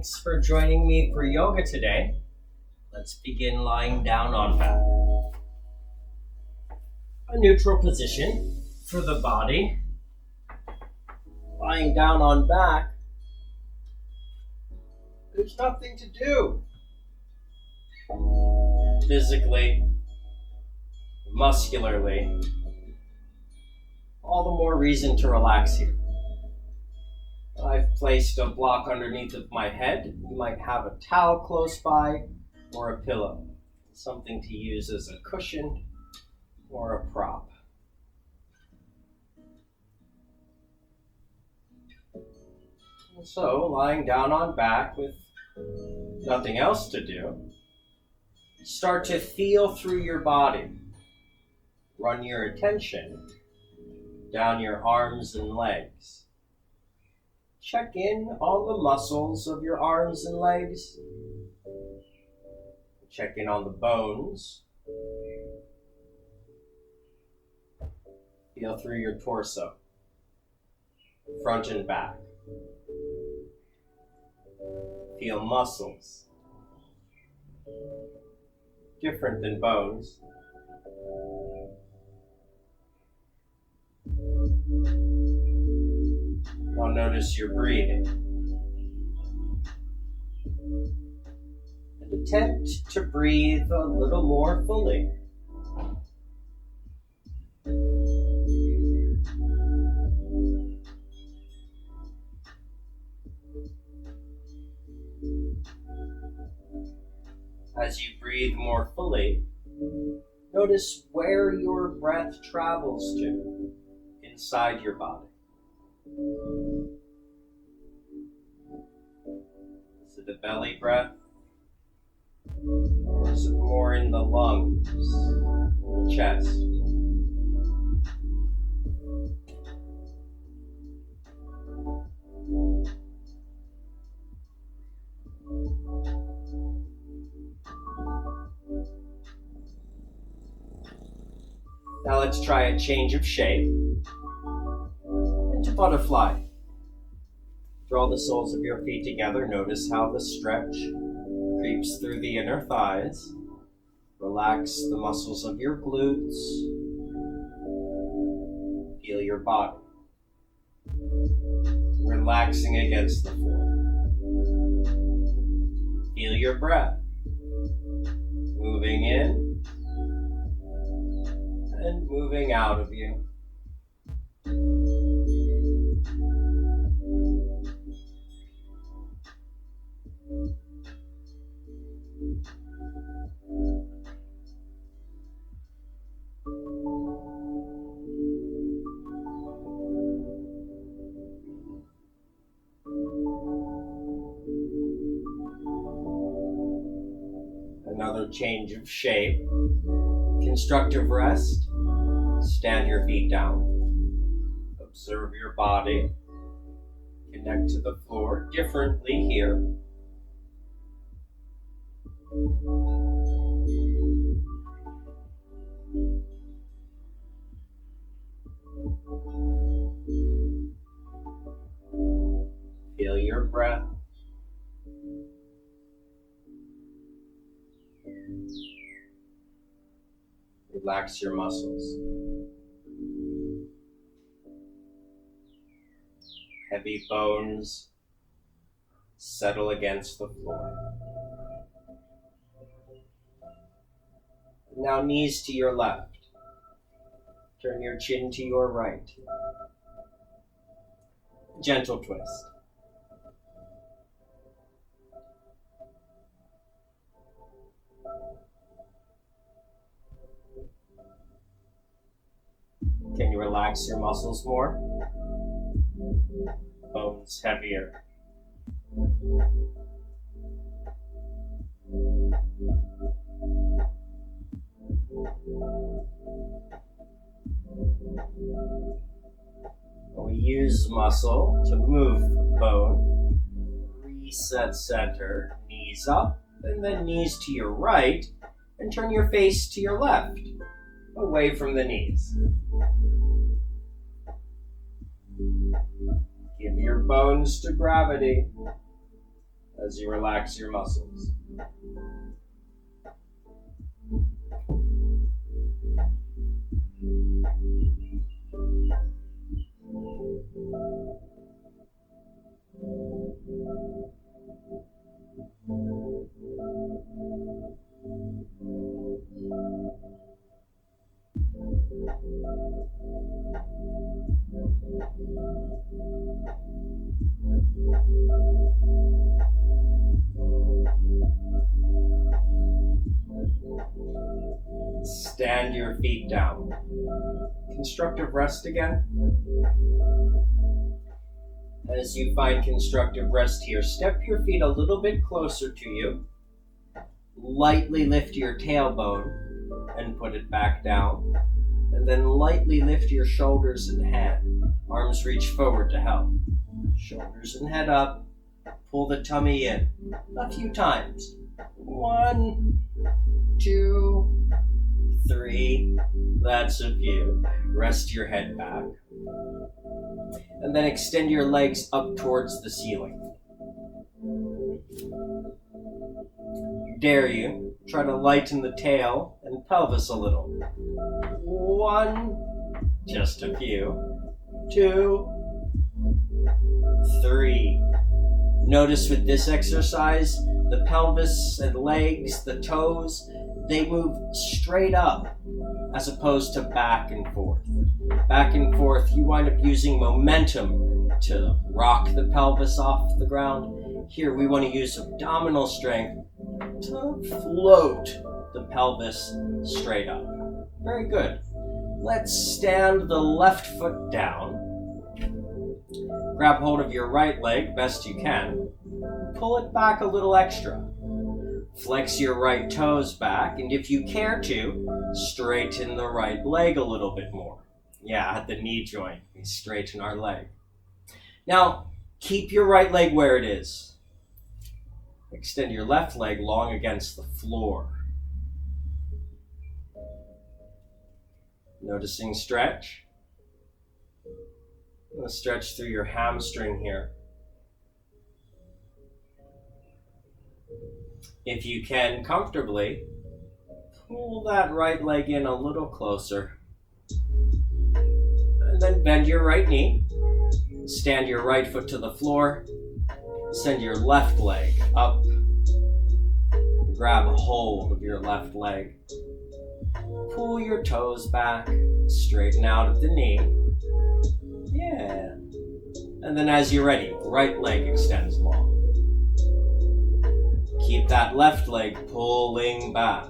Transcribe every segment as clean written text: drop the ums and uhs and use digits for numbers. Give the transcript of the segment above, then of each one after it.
Thanks for joining me for yoga today. Let's begin lying down on back. A neutral position for the body. Lying down on back, there's nothing to do. Physically, muscularly, all the more reason to relax here. I've placed a block underneath of my head. You might have a towel close by or a pillow, something to use as a cushion or a prop. So, lying down on back with nothing else to do, start to feel through your body. Run your attention down your arms and legs. Check in on the muscles of your arms and legs. Check in on the bones. Feel through your torso, front and back. Feel muscles, different than bones. Now notice your breathing. And attempt to breathe a little more fully. As you breathe more fully, notice where your breath travels to inside your body. Is it a belly breath? Or is it more in the lungs, the chest? Now let's try a change of shape into butterfly. Draw the soles of your feet together. Notice how the stretch creeps through the inner thighs. Relax the muscles of your glutes. Feel your body relaxing against the floor. Feel your breath moving in and moving out of you. Another change of shape. Constructive rest. Stand your feet down. Observe your body. Connect to the floor differently here. Feel your breath. Relax your muscles. Heavy bones settle against the floor. Now knees to your left. Turn your chin to your right. Gentle twist. Can you relax your muscles more? Bones heavier. We use muscle to move bone. Reset center, knees up, and then knees to your right, and turn your face to your left, away from the knees. Give your bones to gravity as you relax your muscles. Stand your feet down. Constructive rest again. As you find constructive rest here, step your feet a little bit closer to you. Lightly lift your tailbone and put it back down. And then lightly lift your shoulders and head. Arms reach forward to help. Shoulders and head up. Pull the tummy in. A few times. 1, 2, 3. That's a few. Rest your head back. And then extend your legs up towards the ceiling. Dare you, try to lighten the tail and pelvis a little. 1, just a few. 2, 3. Notice with this exercise, the pelvis and legs, the toes, they move straight up as opposed to back and forth. Back and forth, you wind up using momentum to rock the pelvis off the ground. Here, we want to use abdominal strength to float the pelvis straight up. Very good. Let's stand the left foot down. Grab hold of your right leg best you can. Pull it back a little extra. Flex your right toes back, and if you care to, straighten the right leg a little bit more. Yeah, at the knee joint, we straighten our leg. Now, keep your right leg where it is. Extend your left leg long against the floor. Noticing stretch. I'm going to stretch through your hamstring here. If you can comfortably, pull that right leg in a little closer. And then bend your right knee. Stand your right foot to the floor. Send your left leg up. Grab a hold of your left leg. Pull your toes back. Straighten out at the knee. Yeah. And then as you're ready, right leg extends long. Keep that left leg pulling back.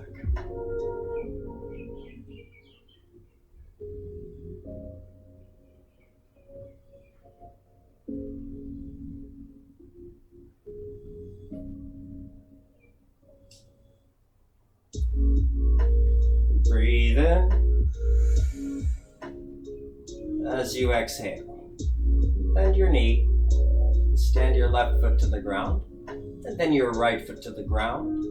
Breathe in. As you exhale, bend your knee, stand your left foot to the ground, and then your right foot to the ground.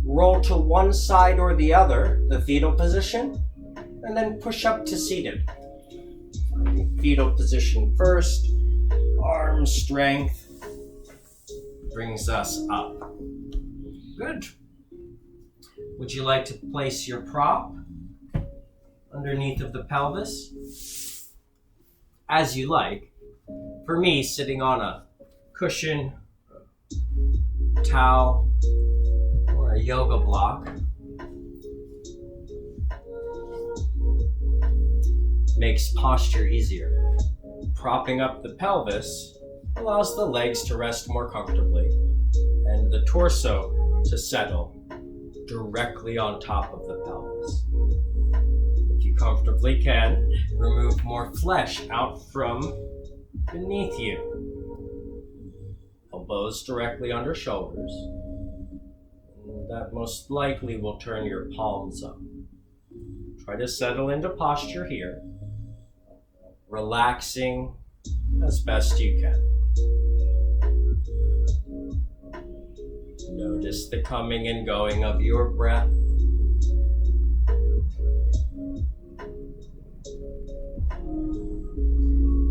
Roll to one side or the other, the fetal position, and then push up to seated. Fetal position first, arm strength brings us up. Good. Would you like to place your prop underneath of the pelvis? As you like. For me, sitting on a cushion, towel, or a yoga block makes posture easier. Propping up the pelvis allows the legs to rest more comfortably and the torso to settle directly on top of the pelvis. If you comfortably can, remove more flesh out from beneath you. Elbows directly under shoulders. And that most likely will turn your palms up. Try to settle into posture here, relaxing as best you can. Notice the coming and going of your breath.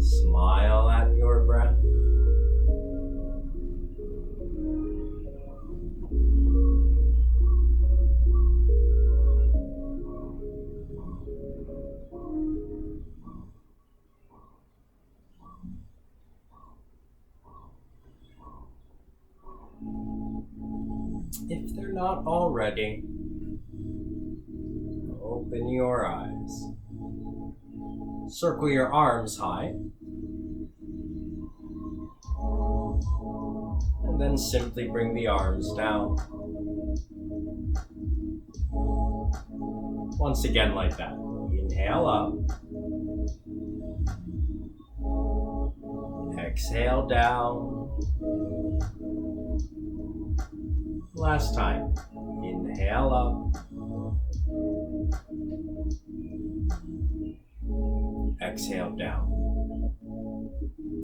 Smile at your breath. if they're not already, open your eyes. Circle your arms high. And then simply bring the arms down. Once again like that. Inhale up. Exhale down. Last time. Inhale up. Exhale down.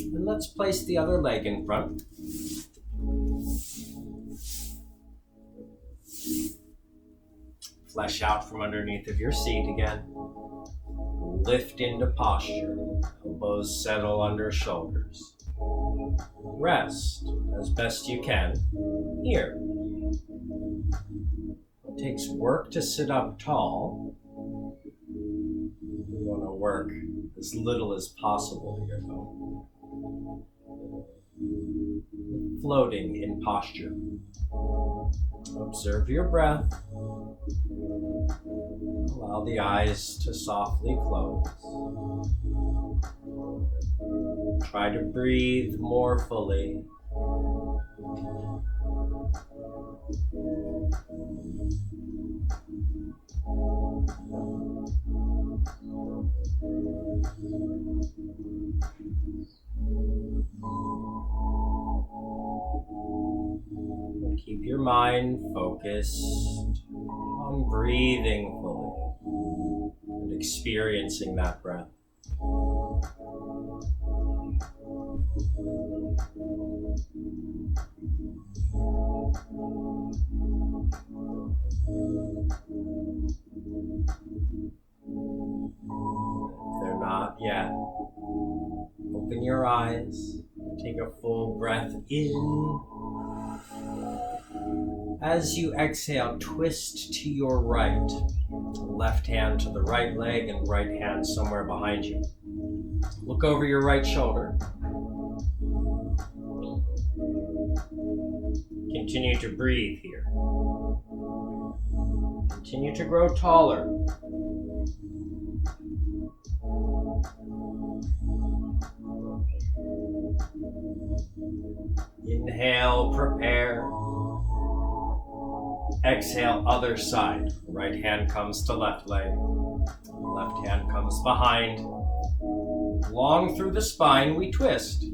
And let's place the other leg in front. Flesh out from underneath of your seat again. Lift into posture. Elbows settle under shoulders. Rest as best you can here. It takes work to sit up tall. You want to work as little as possible here, though. Floating in posture. Observe your breath. Allow the eyes to softly close. Try to breathe more fully. Keep your mind focused on breathing fully and experiencing that breath. If they're not yet, open your eyes, take a full breath in. As you exhale, twist to your right. Left hand to the right leg and right hand somewhere behind you. Look over your right shoulder. Continue to breathe here. Continue to grow taller. Inhale, prepare. Exhale, other side. Right hand comes to left leg. Left hand comes behind. Long through the spine, we twist.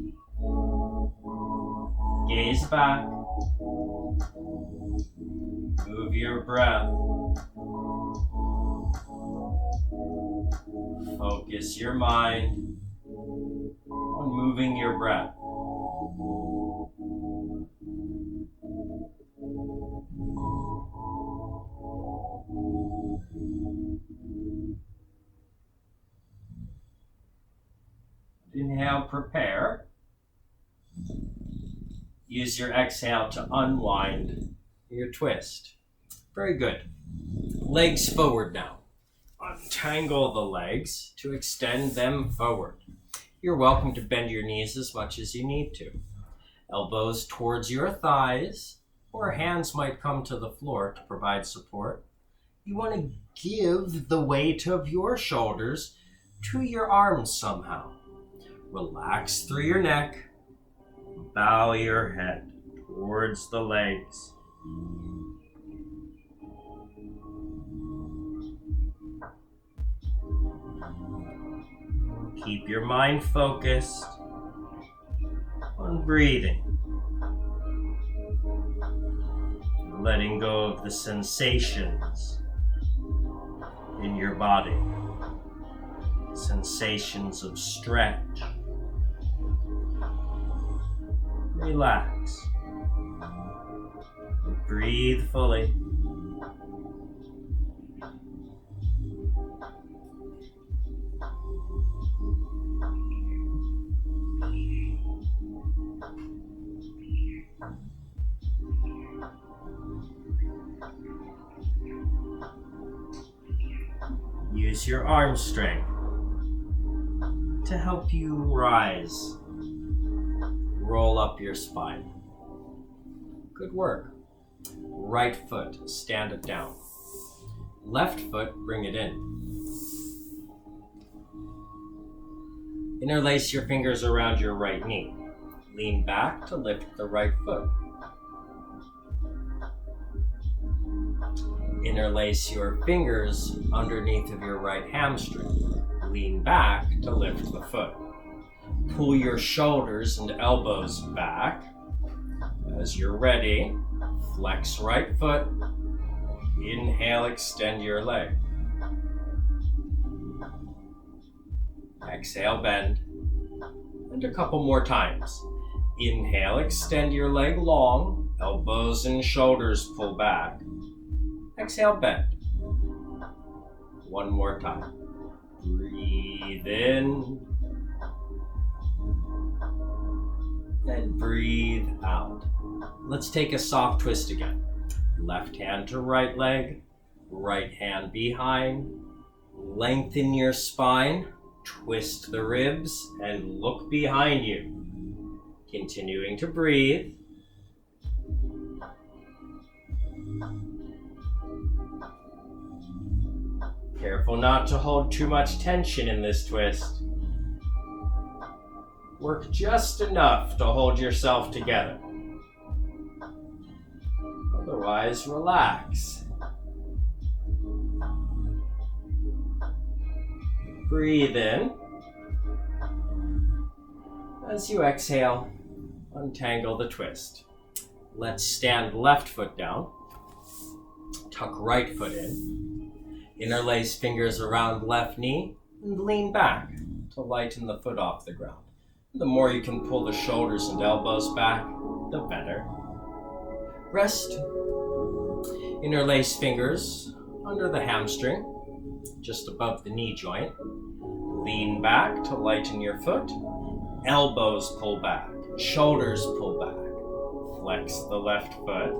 Gaze back. Move your breath. Focus your mind on moving your breath. Inhale, prepare. Use your exhale to unwind your twist. Very good. Legs forward now. Untangle the legs to extend them forward. You're welcome to bend your knees as much as you need to. Elbows towards your thighs, or hands might come to the floor to provide support. You want to give the weight of your shoulders to your arms somehow. Relax through your neck. Bow your head towards the legs. Keep your mind focused on breathing. Letting go of the sensations in your body. Sensations of stretch. Relax. Breathe fully. Use your arm strength to help you rise. Roll up your spine. Good work. Right foot, stand it down. Left foot, bring it in. Interlace your fingers around your right knee. Lean back to lift the right foot. Interlace your fingers underneath of your right hamstring. Lean back to lift the foot. Pull your shoulders and elbows back. As you're ready, flex right foot. Inhale, extend your leg. Exhale, bend. And a couple more times. Inhale, extend your leg long. Elbows and shoulders pull back. Exhale, bend. One more time. Breathe in. And breathe out. Let's take a soft twist again. Left hand to right leg. Right hand behind. Lengthen your spine. Twist the ribs and look behind you. Continuing to breathe. Careful not to hold too much tension in this twist. Work just enough to hold yourself together. Otherwise, relax. Breathe in. As you exhale, untangle the twist. Let's stand left foot down. Tuck right foot in. Interlace fingers around left knee and lean back to lighten the foot off the ground. The more you can pull the shoulders and elbows back, the better. Rest. Interlace fingers under the hamstring, just above the knee joint. Lean back to lighten your foot. Elbows pull back, shoulders pull back. Flex the left foot.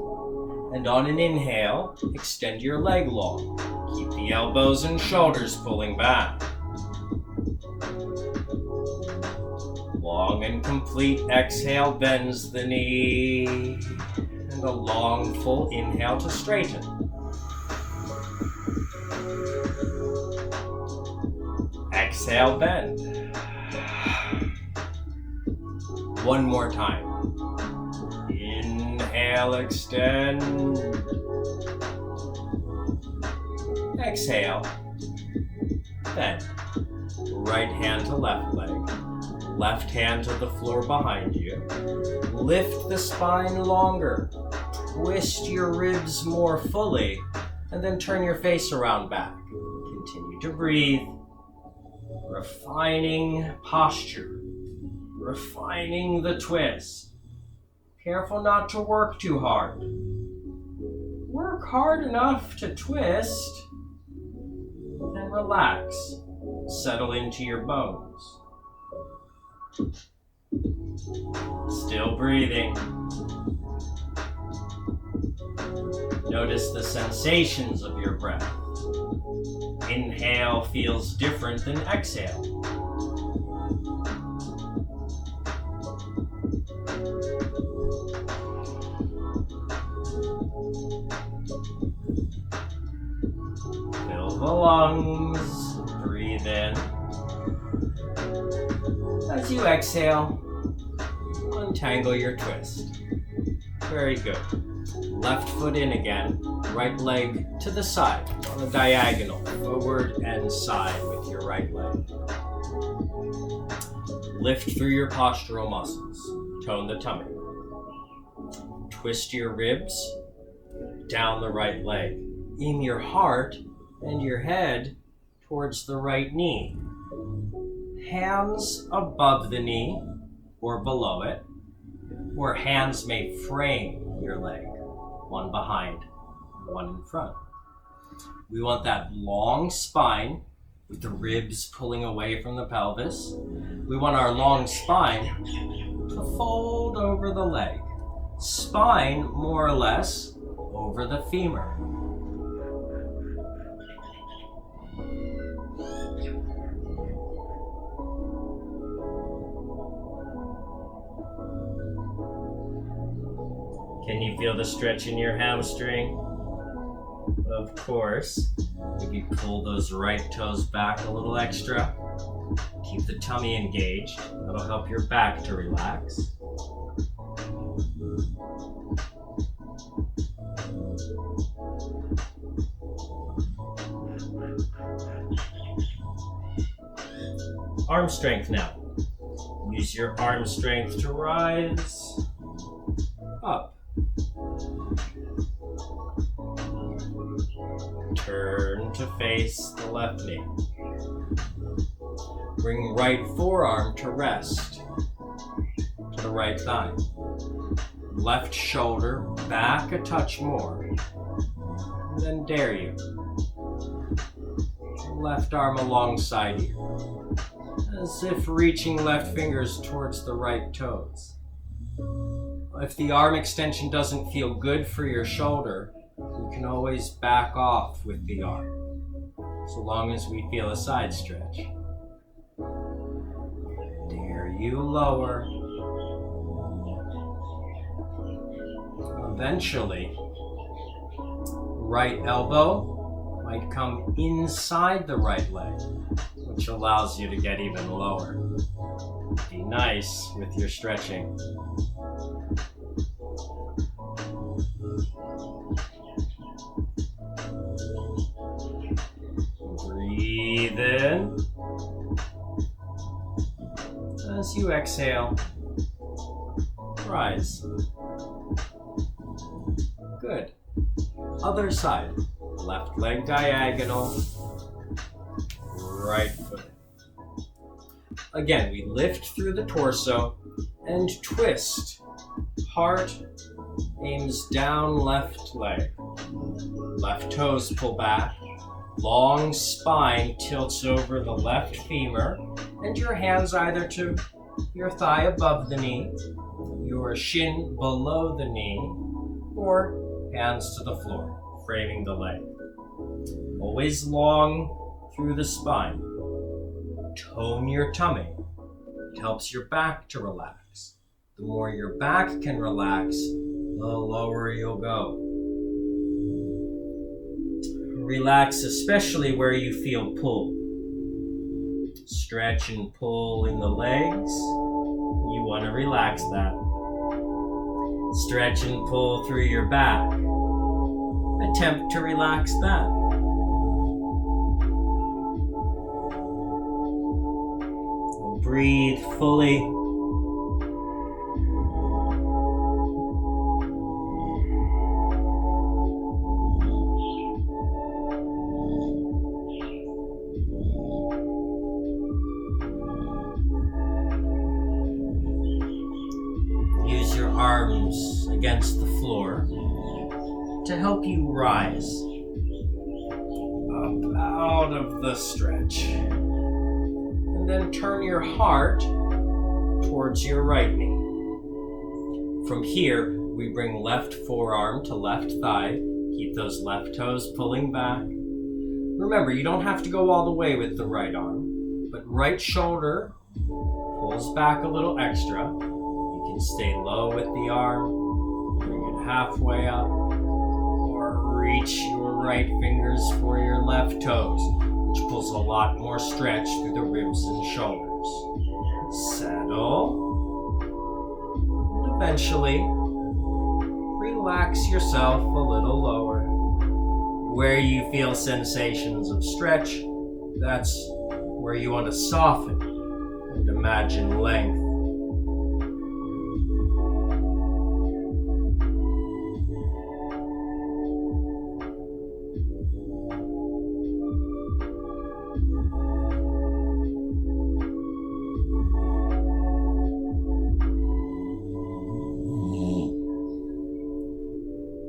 And on an inhale, extend your leg long. Keep the elbows and shoulders pulling back. Long and complete exhale bends the knee. And a long, full inhale to straighten. Exhale, bend. One more time. Inhale, extend. Exhale, bend. Right hand to left leg. Left hand to the floor behind you. Lift the spine longer. Twist your ribs more fully. And then turn your face around back. Continue to breathe. Refining posture. Refining the twist. Careful not to work too hard. Work hard enough to twist. Then relax. Settle into your bones. Still breathing. Notice the sensations of your breath. Inhale feels different than exhale. Fill the lungs. Breathe in. As you exhale, untangle your twist. Very good. Left foot in again. Right leg to the side on a diagonal, forward and side with your right leg. Lift through your postural muscles. Tone the tummy. Twist your ribs down the right leg. Aim your heart and your head towards the right knee. Hands above the knee or below it, or hands may frame your leg, one behind, one in front. We want that long spine with the ribs pulling away from the pelvis. We want our long spine to fold over the leg. Spine, more or less, over the femur. Can you feel the stretch in your hamstring? Of course. Maybe pull those right toes back a little extra. Keep the tummy engaged. That'll help your back to relax. Arm strength now. Use your arm strength to rise up. Turn to face the left knee. Bring right forearm to rest to the right thigh. Left shoulder back a touch more. And then dare you. Left arm alongside you, as if reaching left fingers towards the right toes. If the arm extension doesn't feel good for your shoulder, you can always back off with the arm, so long as we feel a side stretch. Dare you lower. Eventually, right elbow might come inside the right leg, which allows you to get even lower. Be nice with your stretching. Breathe in. As you exhale, rise. Good. Other side. Left leg diagonal. Right foot. Again, we lift through the torso and twist. Heart aims down left leg. Left toes pull back. Long spine tilts over the left femur, and your hands either to your thigh above the knee, your shin below the knee, or hands to the floor, framing the leg. Always long through the spine. Tone your tummy. It helps your back to relax. The more your back can relax, the lower you'll go. Relax, especially where you feel pull. Stretch and pull in the legs. You want to relax that. Stretch and pull through your back. Attempt to relax that. Breathe fully. Use your arms against the floor to help you rise up out of the stretch. And then turn your heart towards your right knee. From here, we bring left forearm to left thigh. Keep those left toes pulling back. Remember, you don't have to go all the way with the right arm, but right shoulder pulls back a little extra. You can stay low with the arm, bring it halfway up, or reach your right fingers for your left toes, which pulls a lot more stretch through the ribs and shoulders. Settle. And eventually, relax yourself a little lower. Where you feel sensations of stretch, that's where you want to soften and imagine length.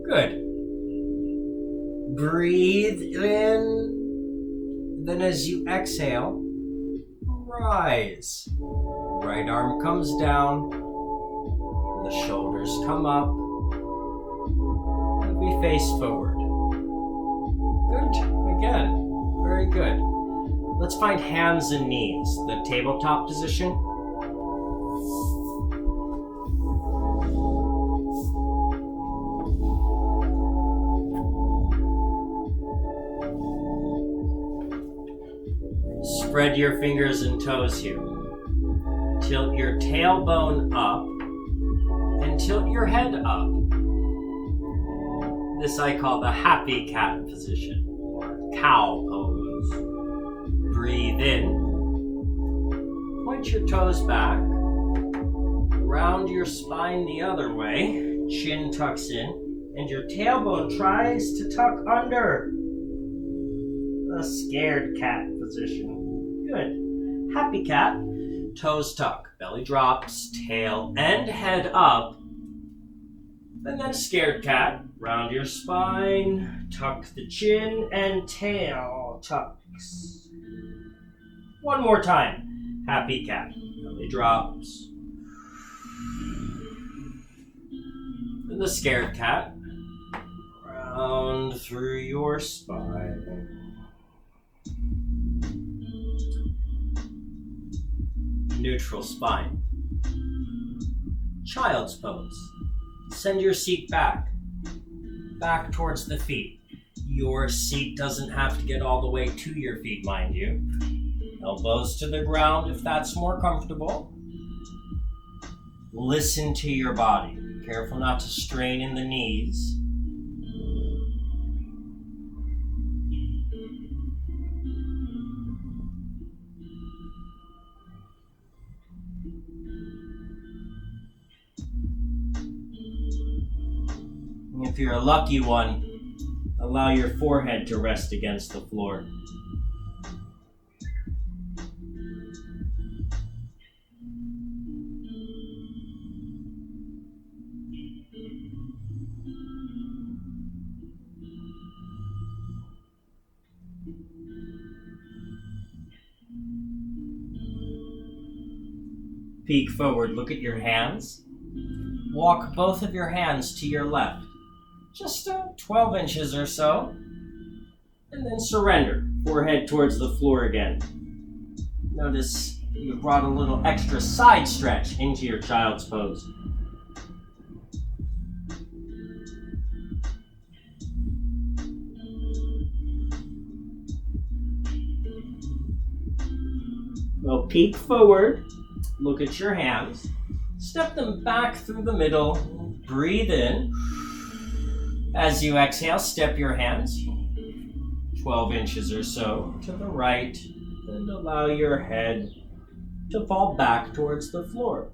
Good. Breathe in. Then as you exhale, rise. Right arm comes down. The shoulders come up. And we face forward. Good. Again. Very good. Let's find hands and knees. The tabletop position. Spread your fingers and toes here. Tilt your tailbone up and tilt your head up. This I call the happy cat position, or cow pose. Breathe in. Point your toes back. Round your spine the other way. Chin tucks in. And your tailbone tries to tuck under. The scared cat position. Good. Happy cat. Toes tuck. Belly drops. Tail and head up. And then scared cat. Round your spine. Tuck the chin and tail tucks. One more time. Happy cat. Belly drops. And the scared cat. Round through your spine. Neutral spine. Child's pose. Send your seat back. Back towards the feet. Your seat doesn't have to get all the way to your feet, mind you. Elbows to the ground if that's more comfortable. Listen to your body. Careful not to strain in the knees. If you're a lucky one, allow your forehead to rest against the floor. Peek forward, look at your hands. Walk both of your hands to your left. Just 12 inches or so. And then surrender. Forehead towards the floor again. Notice you brought a little extra side stretch into your child's pose. Well, peek forward. Look at your hands. Step them back through the middle. Breathe in. As you exhale, step your hands 12 inches or so to the right and allow your head to fall back towards the floor.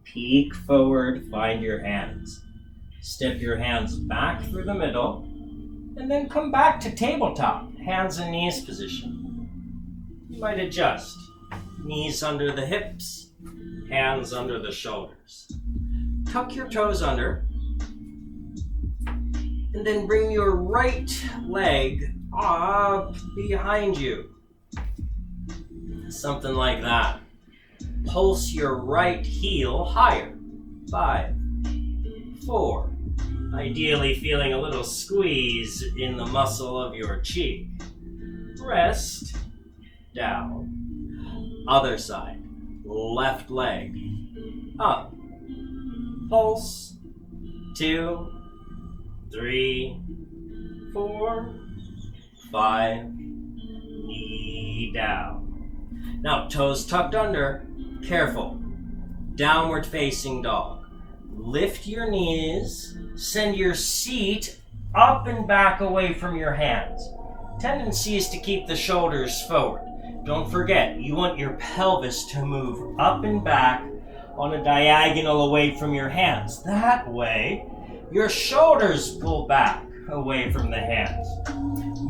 Peek forward, find your hands. Step your hands back through the middle, and then come back to tabletop, hands and knees position. You might adjust. Knees under the hips, hands under the shoulders. Tuck your toes under, and then bring your right leg up behind you. Something like that. Pulse your right heel higher. 5, 4. Ideally feeling a little squeeze in the muscle of your cheek. Rest. Down. Other side. Left leg. Up. Pulse. 2, 3, 4, 5. Knee down. Now toes tucked under. Careful. Downward facing dog. Lift your knees. Send your seat up and back away from your hands. Tendency is to keep the shoulders forward. Don't forget, you want your pelvis to move up and back on a diagonal away from your hands. That way, your shoulders pull back away from the hands.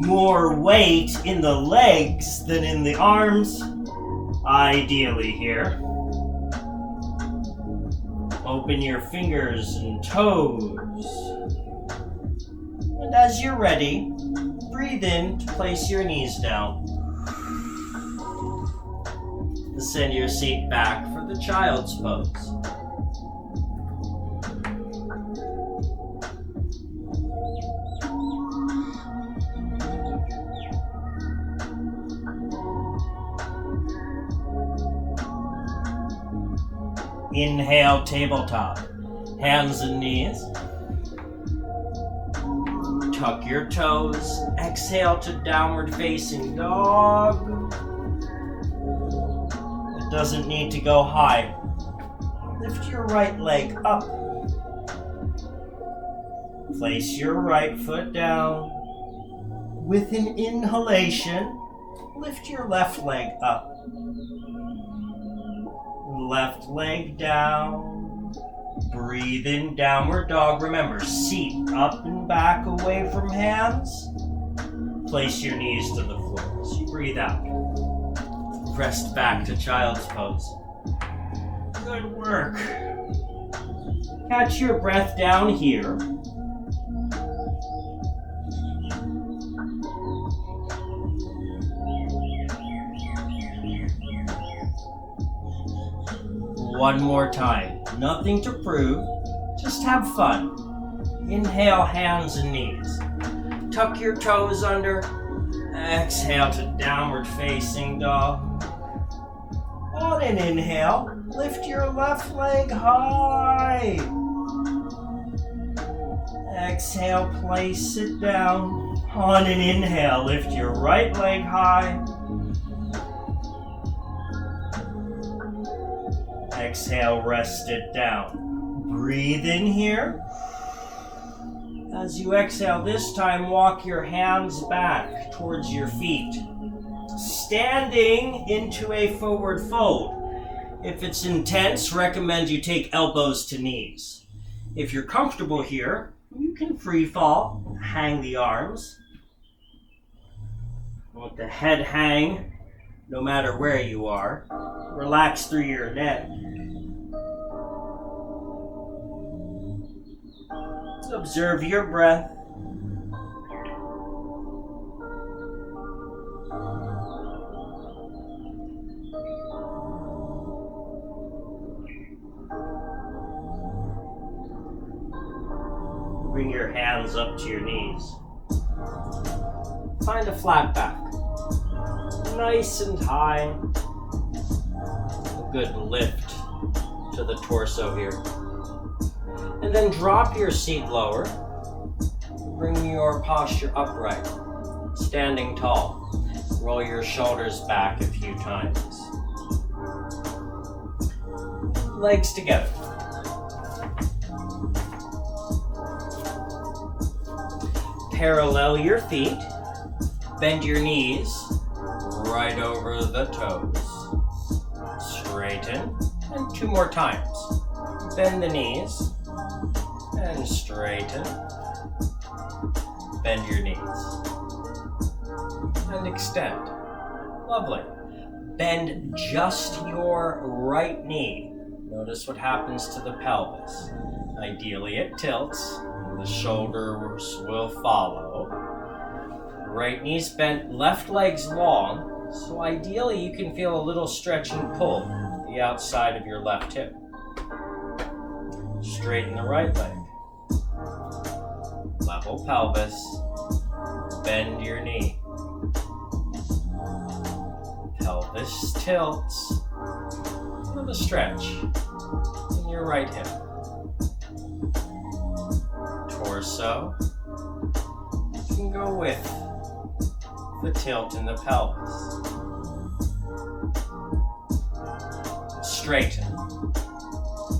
More weight in the legs than in the arms. Ideally here. Open your fingers and toes. And as you're ready, breathe in to place your knees down. Send your seat back for the child's pose. Inhale, tabletop. Hands and knees. Tuck your toes. Exhale to downward facing dog. It doesn't need to go high. Lift your right leg up. Place your right foot down. With an inhalation, lift your left leg up. Left leg down. Breathe in, downward dog. Remember, seat up and back away from hands. Place your knees to the floor as you breathe out. Rest back to child's pose. Good work. Catch your breath down here. One more time. Nothing to prove. Just have fun. Inhale, hands and knees. Tuck your toes under. Exhale to downward facing dog. On an inhale, lift your left leg high. Exhale, place it down. On an inhale, lift your right leg high. Exhale, rest it down. Breathe in here. As you exhale this time, walk your hands back towards your feet. Standing into a forward fold. If it's intense, recommend you take elbows to knees. If you're comfortable here, you can free fall, hang the arms. Let the head hang no matter where you are. Relax through your neck. Observe your breath. Bring your hands up to your knees. Find a flat back. Nice and high. A good lift to the torso here. And then drop your seat lower. Bring your posture upright. Standing tall. Roll your shoulders back a few times. Legs together. Parallel your feet. Bend your knees right over the toes. Straighten. And 2 more times. Bend the knees. And straighten. Bend your knees. And extend. Lovely. Bend just your right knee. Notice what happens to the pelvis. Ideally it tilts. The shoulders will follow. Right knee's bent, left leg's long. So ideally you can feel a little stretch and pull the outside of your left hip. Straighten the right leg. Level pelvis. Bend your knee. Pelvis tilts. With a stretch in your right hip. Torso. You can go with the tilt in the pelvis. Straighten.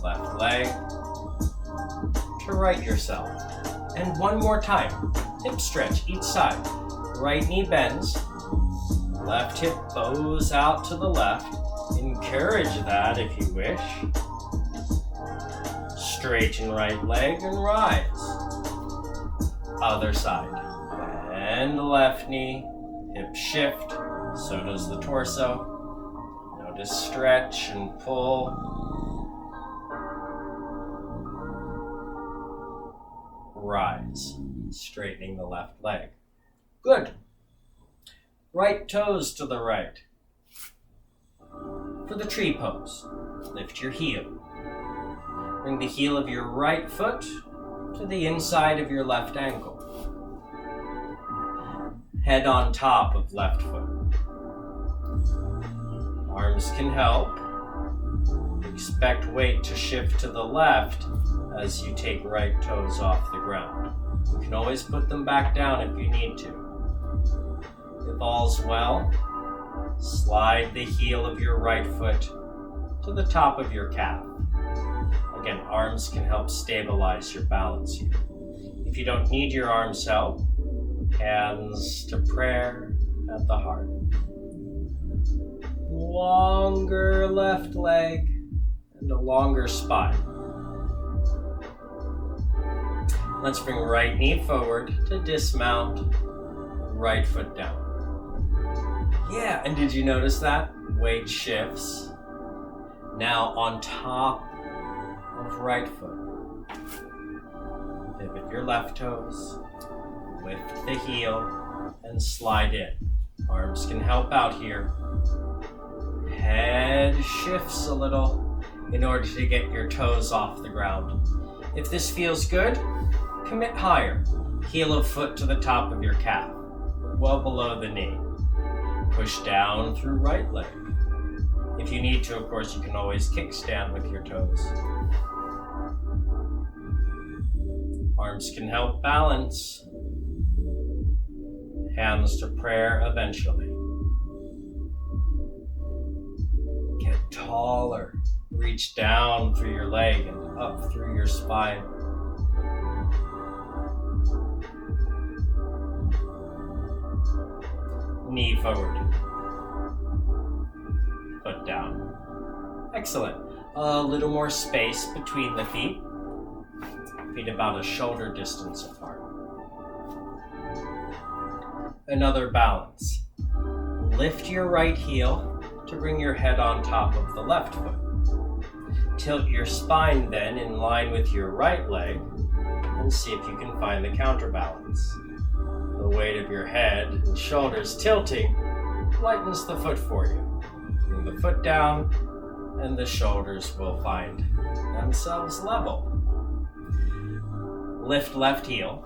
Left leg to right yourself. And one more time. Hip stretch each side. Right knee bends. Left hip bows out to the left. Encourage that if you wish. Straighten right leg and rise. Other side. Bend the left knee. Hip shift. So does the torso. Notice stretch and pull. Rise. Straightening the left leg. Good. Right toes to the right. For the tree pose, lift your heel. Bring the heel of your right foot to the inside of your left ankle. Head on top of left foot. Arms can help. Expect weight to shift to the left as you take right toes off the ground. You can always put them back down if you need to. If all's well, slide the heel of your right foot to the top of your calf. Again, arms can help stabilize your balance here. If you don't need your arms' help, hands to prayer at the heart. Longer left leg and a longer spine. Let's bring right knee forward to dismount, right foot down. Yeah, and did you notice that? Weight shifts. Now on top of right foot. Pivot your left toes, lift the heel, and slide in. Arms can help out here. Head shifts a little in order to get your toes off the ground. If this feels good, commit higher. Heel of foot to the top of your calf, well below the knee. Push down through right leg. If you need to, of course, you can always kickstand with your toes. Arms can help balance. Hands to prayer eventually. Get taller. Reach down through your leg and up through your spine. Knee forward. Foot down. Excellent. A little more space between the feet. Feet about a shoulder distance apart. Another balance. Lift your right heel to bring your head on top of the left foot. Tilt your spine then in line with your right leg and see if you can find the counterbalance. The weight of your head and shoulders tilting lightens the foot for you. Bring the foot down and the shoulders will find themselves level. Lift left heel.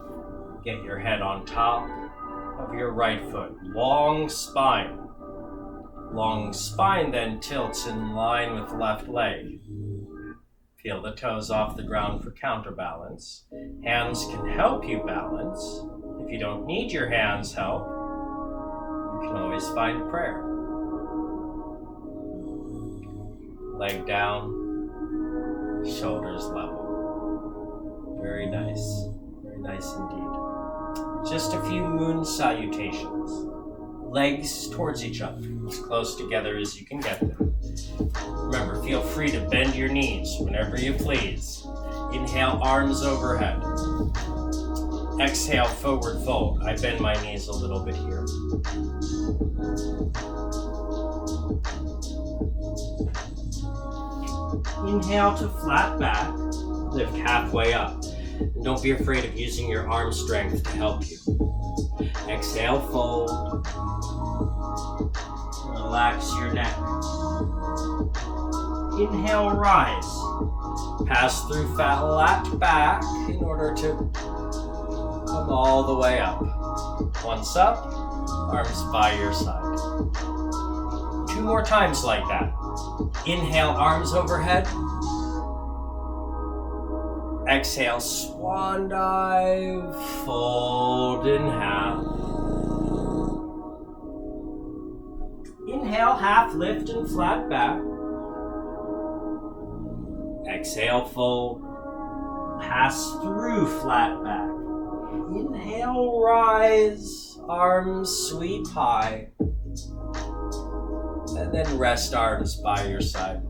Get your head on top of your right foot. Long spine. Long spine then tilts in line with left leg. Peel the toes off the ground for counterbalance. Hands can help you balance. If you don't need your hands' help, you can always find prayer. Leg down, shoulders level. Very nice indeed. Just a few moon salutations. Legs towards each other, as close together as you can get them. Remember, feel free to bend your knees whenever you please. Inhale, arms overhead. Exhale, forward fold. I bend my knees a little bit here. Inhale to flat back. Lift halfway up. And don't be afraid of using your arm strength to help you. Exhale, fold. Relax your neck. Inhale, rise. Pass through flat back in order to come all the way up. Once up, arms by your side. 2 more times like that. Inhale, arms overhead. Exhale, swan dive, fold in half. Inhale, half lift and flat back. Exhale, fold. Pass through flat back. Inhale, rise, arms sweep high. And then rest arms by your side.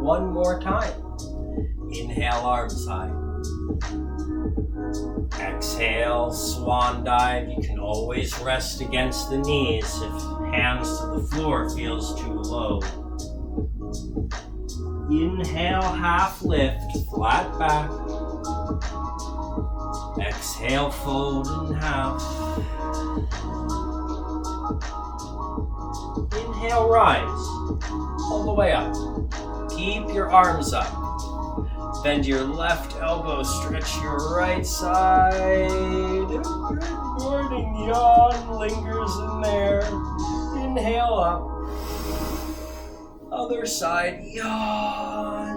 1 more time. Inhale, arms high. Exhale, swan dive. You can always rest against the knees if hands to the floor feels too low. Inhale, half lift, flat back. Exhale, fold in half. Inhale, rise, all the way up. Keep your arms up. Bend your left elbow, stretch your right side. Good morning, yawn lingers in there. Inhale up. Other side, yawn.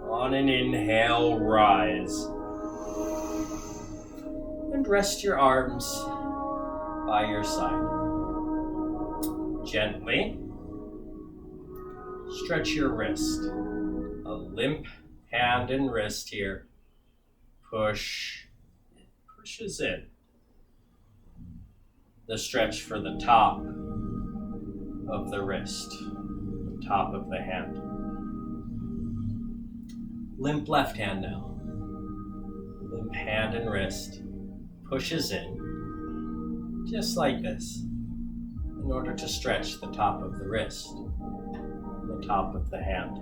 On an inhale, rise. And rest your arms by your side. Gently stretch your wrist. A limp hand and wrist here. Pushes in. The stretch for the top of the wrist, the top of the hand. Limp left hand now. Limp hand and wrist pushes in, just like this, in order to stretch the top of the wrist, the top of the hand.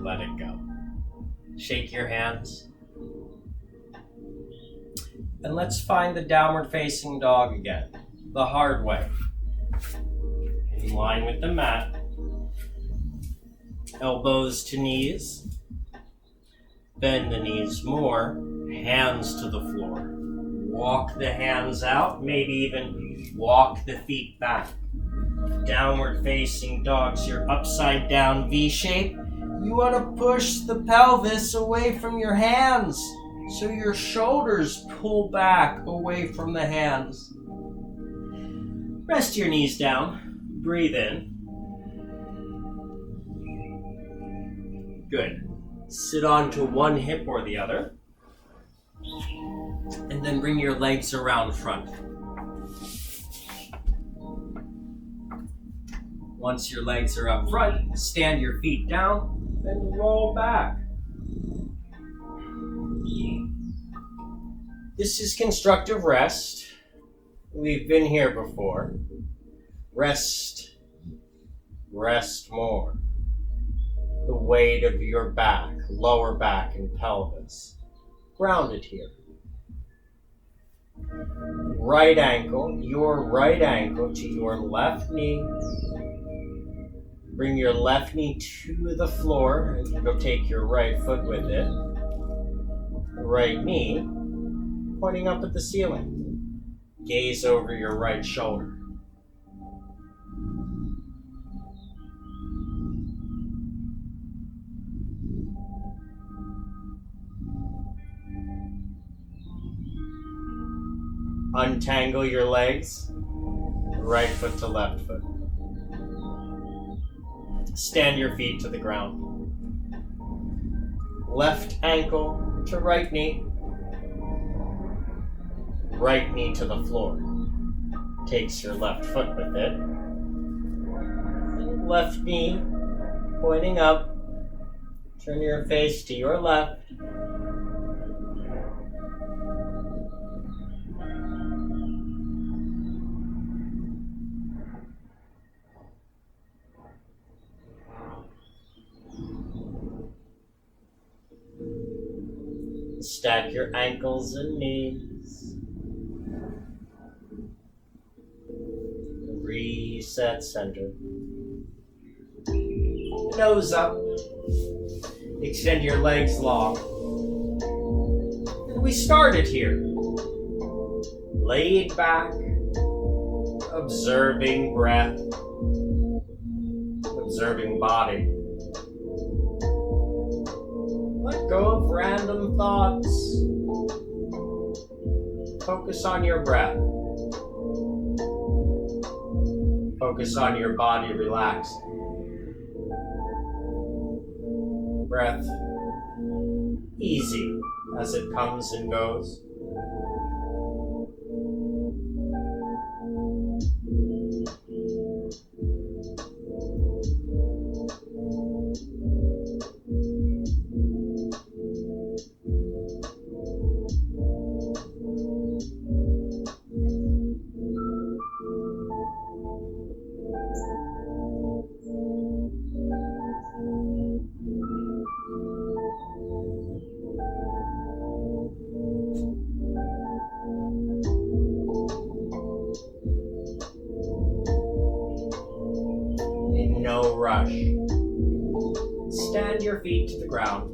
Let it go. Shake your hands. And let's find the downward facing dog again, the hard way. In line with the mat. Elbows to knees. Bend the knees more. Hands to the floor. Walk the hands out, maybe even walk the feet back. Downward facing dogs, your upside down V shape. You want to push the pelvis away from your hands so your shoulders pull back away from the hands. Rest your knees down. Breathe in. Good. Sit onto one hip or the other. And then bring your legs around front. Once your legs are up front, stand your feet down. Then roll back. This is constructive rest. We've been here before. Rest more. The weight of your back, lower back and pelvis. Grounded here. Right ankle, your right ankle to your left knee. Bring your left knee to the floor and you'll take your right foot with it. Right knee pointing up at the ceiling. Gaze over your right shoulder. Untangle your legs, right foot to left foot. Stand your feet to the ground. Left ankle to right knee. Right knee to the floor. Takes your left foot with it. And left knee pointing up. Turn your face to your left. Stack your ankles and knees. Reset center. Nose up. Extend your legs long. And we started here. Laid back. Observing breath. Observing body. Let go of random thoughts. Focus on your breath. Focus on your body relaxing. Breath easy as it comes and goes. No rush. extend your feet to the ground.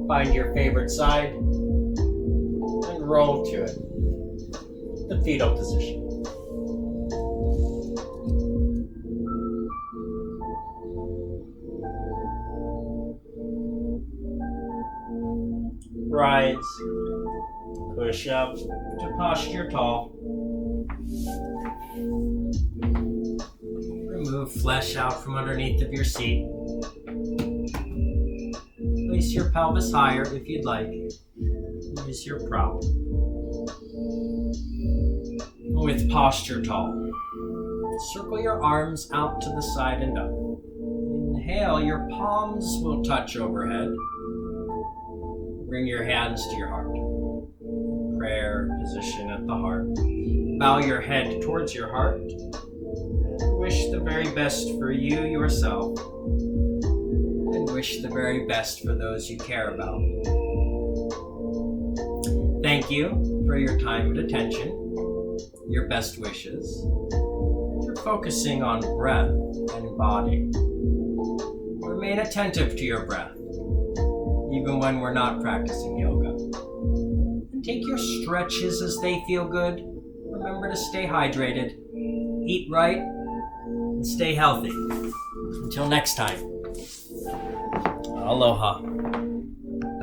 Find your favorite side and roll to it. The fetal position. Rise. Push up to posture tall. Remove flesh out from underneath of your seat. Place your pelvis higher if you'd like. Use your prop. With posture tall, circle your arms out to the side and up. Inhale, your palms will touch overhead. Bring your hands to your heart. Prayer position at the heart. Bow your head towards your heart. Wish the very best for you, yourself. And wish the very best for those you care about. Thank you for your time and attention, your best wishes. You're focusing on breath and body. Remain attentive to your breath, even when we're not practicing yoga. And take your stretches as they feel good. Remember to stay hydrated, eat right, and stay healthy. Until next time, aloha.